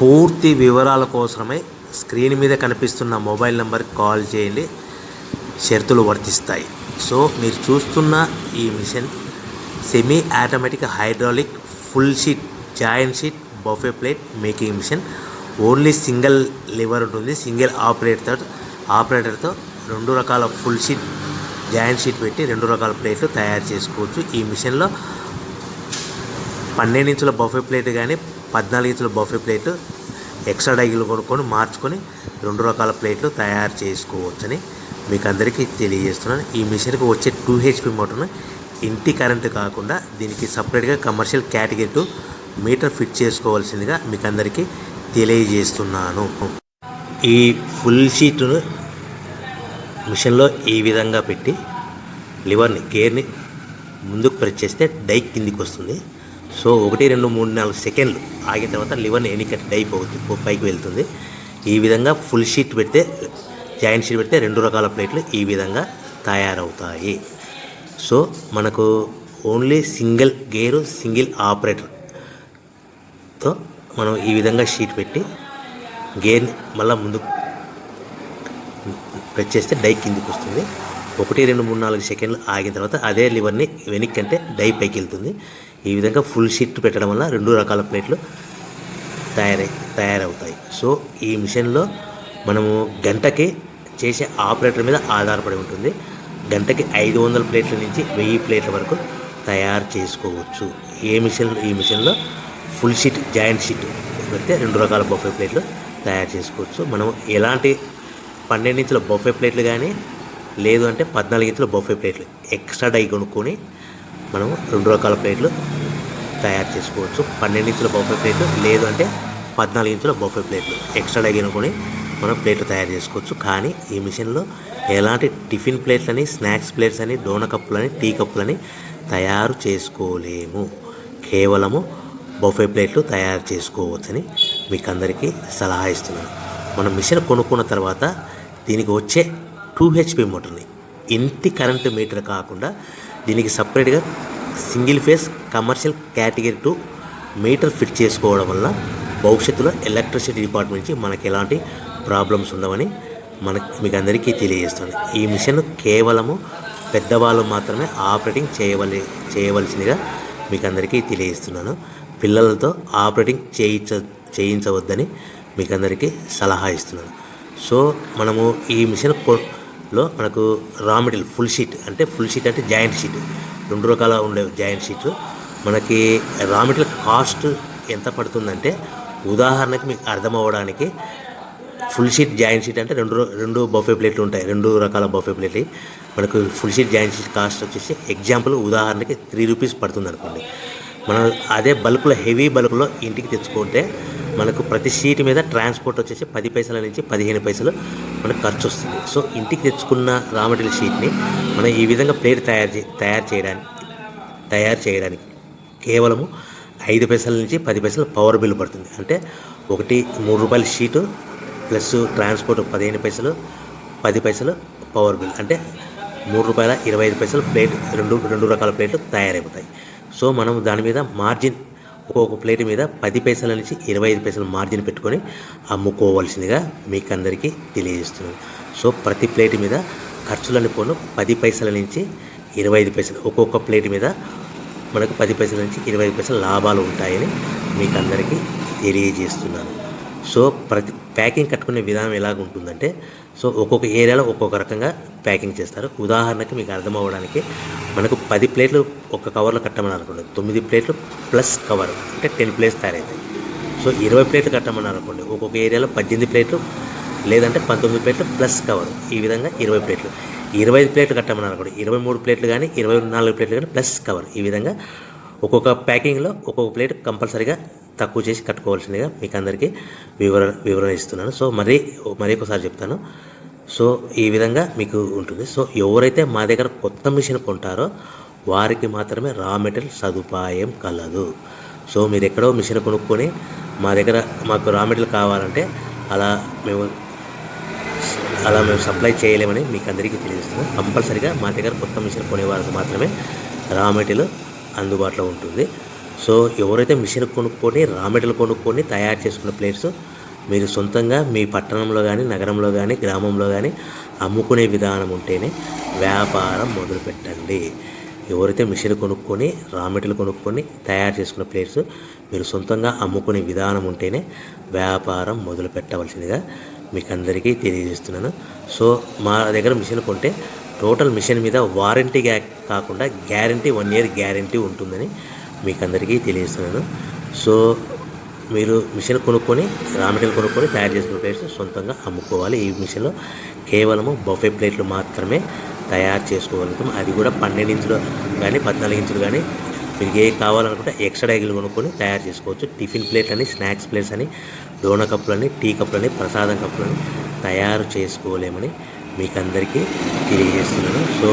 పూర్తి వివరాల కోసమై స్క్రీన్ మీద కనిపిస్తున్న మొబైల్ నెంబర్కి కాల్ చేయండి. షరతులు వర్తిస్తాయి. సో మీరు చూస్తున్న ఈ machine semi automatic hydraulic full sheet joint sheet buffet plate making machine. Only single lever ఉంటుంది. సింగిల్ ఆపరేటర్తో 2 రకాల ఫుల్ షీట్ జాయింట్ షీట్ పెట్టి 2 రకాల ప్లేట్లు తయారు చేసుకోవచ్చు. ఈ మిషన్లో 12 ఇంచుల బఫే ప్లేట్ కానీ 14 ఇంచుల బఫే ప్లేట్ ఎక్స్ట్రా డైలు కొనుక్కొని మార్చుకొని 2 రకాల ప్లేట్లు తయారు చేసుకోవచ్చని మీకు అందరికీ తెలియజేస్తున్నాను. ఈ మిషన్కి వచ్చే 2 HP మోటార్ను ఇంటి కరెంటు కాకుండా దీనికి సపరేట్గా కమర్షియల్ కేటగిరీ 2 మీటర్ ఫిట్ చేసుకోవాల్సిందిగా మీకు అందరికీ తెలియజేస్తున్నాను. ఈ ఫుల్ షీట్ను మిషన్లో ఈ విధంగా పెట్టి లివర్ని గేర్ని ముందుకు ప్రెస్ చేస్తే డై కిందికి వస్తుంది. సో 1 2 3 4 సెకండ్లు ఆగిన తర్వాత లివర్ని ఎన్నికట్టి డై పైకి వెళ్తుంది. ఈ విధంగా ఫుల్ షీట్ పెడితే జాయింట్ షీట్ పెడితే 2 రకాల ప్లేట్లు ఈ విధంగా తయారవుతాయి. సో మనకు ఓన్లీ సింగిల్ గేరు సింగిల్ ఆపరేటర్తో మనం ఈ విధంగా షీట్ పెట్టి గేర్ని మళ్ళీ ముందుకు ప్రెస్ చేస్తే డై కిందికి వస్తుంది. 1 2 3 4 సెకండ్లు ఆగిన తర్వాత అదే లివర్ని వెనక్కి అంటే డై పైకి వెళ్తుంది. ఈ విధంగా ఫుల్ షీట్ పెట్టడం వల్ల 2 రకాల ప్లేట్లు తయారవుతాయి. సో ఈ మిషన్లో మనము గంటకి చేసే ఆపరేటర్ మీద ఆధారపడి ఉంటుంది. గంటకి 500 ప్లేట్ల నుంచి 1000 ప్లేట్ల వరకు తయారు చేసుకోవచ్చు. ఈ మిషన్లో ఫుల్ షీట్ జాయింట్ షీట్ పెడితే 2 రకాల బఫే ప్లేట్లు తయారు చేసుకోవచ్చు. మనం ఎలాంటి 12 ఇంచుల బఫే ప్లేట్లు కానీ లేదు అంటే 14 ఇంచుల బఫే ప్లేట్లు ఎక్స్ట్రా డై కొనుక్కొని మనం 2 రకాల ప్లేట్లు తయారు చేసుకోవచ్చు. 12 ఇంచుల బఫే ప్లేట్లు లేదు అంటే 14 ఇంచుల బఫే ప్లేట్లు ఎక్స్ట్రా డై కొనుక్కొని మనం ప్లేట్లు తయారు చేసుకోవచ్చు. కానీ ఈ మిషన్లో ఎలాంటి టిఫిన్ ప్లేట్లని స్నాక్స్ ప్లేట్స్ అని డోనా కప్పులని టీ కప్పులని తయారు చేసుకోలేము. కేవలము బఫే ప్లేట్లు తయారు చేసుకోవచ్చని మీకు అందరికీ సలహా ఇస్తున్నాను. మనం మిషన్ కొనుక్కున్న తర్వాత దీనికి వచ్చే 2 HP మోటార్ని ఇంటి కరెంటు మీటర్ కాకుండా దీనికి సపరేట్గా single phase commercial category 2 metre fit చేసుకోవడం వల్ల భవిష్యత్తులో ఎలక్ట్రిసిటీ డిపార్ట్మెంట్ నుంచి మనకి ఎలాంటి ప్రాబ్లమ్స్ ఉండవని మీకు అందరికీ తెలియజేస్తుంది. ఈ మిషన్ కేవలము పెద్దవాళ్ళు మాత్రమే ఆపరేటింగ్ చేయవలసిందిగా మీకు అందరికీ తెలియజేస్తున్నాను. పిల్లలతో ఆపరేటింగ్ చేయించవద్దని మీకు అందరికీ సలహా ఇస్తున్నాను. సో మనము ఈ మిషన్లో మనకు రా మెటీరియల్ ఫుల్ షీట్ అంటే జాయింట్ షీట్ 2 రకాల ఉండే జాయింట్ షీట్లు మనకి రా మెటీరియల్ కాస్ట్ ఎంత పడుతుందంటే ఉదాహరణకి మీకు అర్థం అవ్వడానికి ఫుల్ షీట్ జాయింట్ షీట్ అంటే 2 బఫే ప్లేట్లు ఉంటాయి. 2 రకాల బఫే ప్లేట్లు మనకు full sheet joint sheet cost వచ్చేసి ఎగ్జాంపుల్ ఉదాహరణకి 3 రూపీస్ పడుతుంది అనుకోండి. మనం అదే బల్క్లో హెవీ బల్క్లో ఇంటికి తెచ్చుకుంటే మనకు ప్రతి షీట్ మీద ట్రాన్స్పోర్ట్ వచ్చేసి 10 పైసల నుంచి 15 పైసలు మనకు ఖర్చు వస్తుంది. సో ఇంటికి తెచ్చుకున్న రా మెటీరియల్ షీట్ని మనం ఈ విధంగా ప్లేట్ తయారు చేయడానికి కేవలము 5 పైసల నుంచి 10 పైసలు పవర్ బిల్ పడుతుంది. అంటే 3 రూపాయల షీటు ప్లస్ ట్రాన్స్పోర్ట్ 15 పైసలు 10 పైసలు పవర్ బిల్ అంటే 3 రూపాయల 25 పైసలు ప్లేట్ 2 రకాల ప్లేట్లు తయారైపోతాయి. సో మనం దాని మీద మార్జిన్ ఒక్కొక్క ప్లేట్ మీద 10 పైసల నుంచి 25 పైసలు మార్జిన్ పెట్టుకొని అమ్ముకోవాల్సిందిగా మీకు అందరికీ తెలియజేస్తున్నాను. సో ప్రతి ప్లేట్ మీద ఖర్చులని పోను 10 పైసల నుంచి 25 పైసలు ఒక్కొక్క ప్లేట్ మీద మనకు 10 పైసల నుంచి 25 పైసలు లాభాలు ఉంటాయని మీకు అందరికీ తెలియజేస్తున్నాను. సో ప్రతి ప్యాకింగ్ కట్టుకునే విధానం ఎలాగ ఉంటుందంటే సో ఒక్కొక్క ఏరియాలో ఒక్కొక్క రకంగా ప్యాకింగ్ చేస్తారు. ఉదాహరణకి మీకు అర్థం అవ్వడానికి మనకు 10 ప్లేట్లు ఒక కవర్లో కట్టమని అనుకోండి, 9 ప్లేట్లు ప్లస్ కవర్ అంటే 10 ప్లేట్స్ తయారవుతాయి. సో 20 ప్లేట్లు కట్టమని అనుకోండి, ఒక్కొక్క ఏరియాలో 18 ప్లేట్లు లేదంటే 19 ప్లేట్లు ప్లస్ కవర్ ఈ విధంగా 20 ప్లేట్లు. 25 ప్లేట్లు కట్టమని అనుకోండి, 23 ప్లేట్లు కానీ 24 ప్లేట్లు కానీ ప్లస్ కవర్ ఈ విధంగా ఒక్కొక్క ప్యాకింగ్లో ఒక్కొక్క ప్లేట్ కంపల్సరీగా తక్కువ చేసి కట్టుకోవాల్సిందిగా మీకు అందరికీ వివరణ ఇస్తున్నాను. సో మరీ ఒకసారి చెప్తాను. సో ఈ విధంగా మీకు ఉంటుంది. సో ఎవరైతే మా దగ్గర కొత్త మిషన్ కొంటారో వారికి మాత్రమే రా మెటీరియల్ సదుపాయం కలదు. సో మీరు ఎక్కడో మిషన్ కొనుక్కొని మాకు రా మెటీరియల్ కావాలంటే అలా మేము సప్లై చేయలేమని మీకు అందరికీ తెలియజేస్తున్నాం. కంపల్సరీగా మా దగ్గర కొత్త మిషన్ కొనే వారికి మాత్రమే రా మెటీరియల్ అందుబాటులో ఉంటుంది. సో ఎవరైతే మిషన్ కొనుక్కొని రా మెటీరియల్ కొనుక్కొని తయారు చేసుకున్న ప్లేట్స్ మీరు సొంతంగా మీ పట్టణంలో కానీ నగరంలో కానీ గ్రామంలో కానీ అమ్ముకునే విధానం ఉంటేనే వ్యాపారం మొదలుపెట్టండి. ఎవరైతే మిషన్ కొనుక్కొని రా మెటీరియల్ కొనుక్కొని తయారు చేసుకున్న ప్లేట్స్ మీరు సొంతంగా అమ్ముకునే విధానం ఉంటేనే వ్యాపారం మొదలు పెట్టవలసిందిగా మీకు అందరికీ తెలియజేస్తున్నాను. సో మా దగ్గర మిషన్ కొంటే టోటల్ మిషన్ మీద వారంటీ కాకుండా గ్యారంటీ 1 year గ్యారంటీ ఉంటుందని మీకు అందరికీ తెలియజేస్తున్నాను. సో మీరు మిషన్ కొనుక్కొని రా మెటీరియల్ కొనుక్కొని తయారు చేసుకున్న ప్లేట్స్ సొంతంగా అమ్ముకోవాలి. ఈ మిషన్లో కేవలము బఫే ప్లేట్లు మాత్రమే తయారు చేసుకోగలుగుతాం. అది కూడా 12 ఇంచులు కానీ 14 ఇంచులు కానీ మీకు ఏ కావాలనుకుంటే ఎక్స్ట్రా ఎగ్గులు కొనుక్కొని తయారు చేసుకోవచ్చు. టిఫిన్ ప్లేట్ అని, స్నాక్స్ ప్లేట్స్ అని, డోనా కప్పులని, టీ కప్పులని, ప్రసాదం కప్పులని తయారు చేసుకోలేమని మీకు అందరికీ తెలియజేస్తున్నాను. సో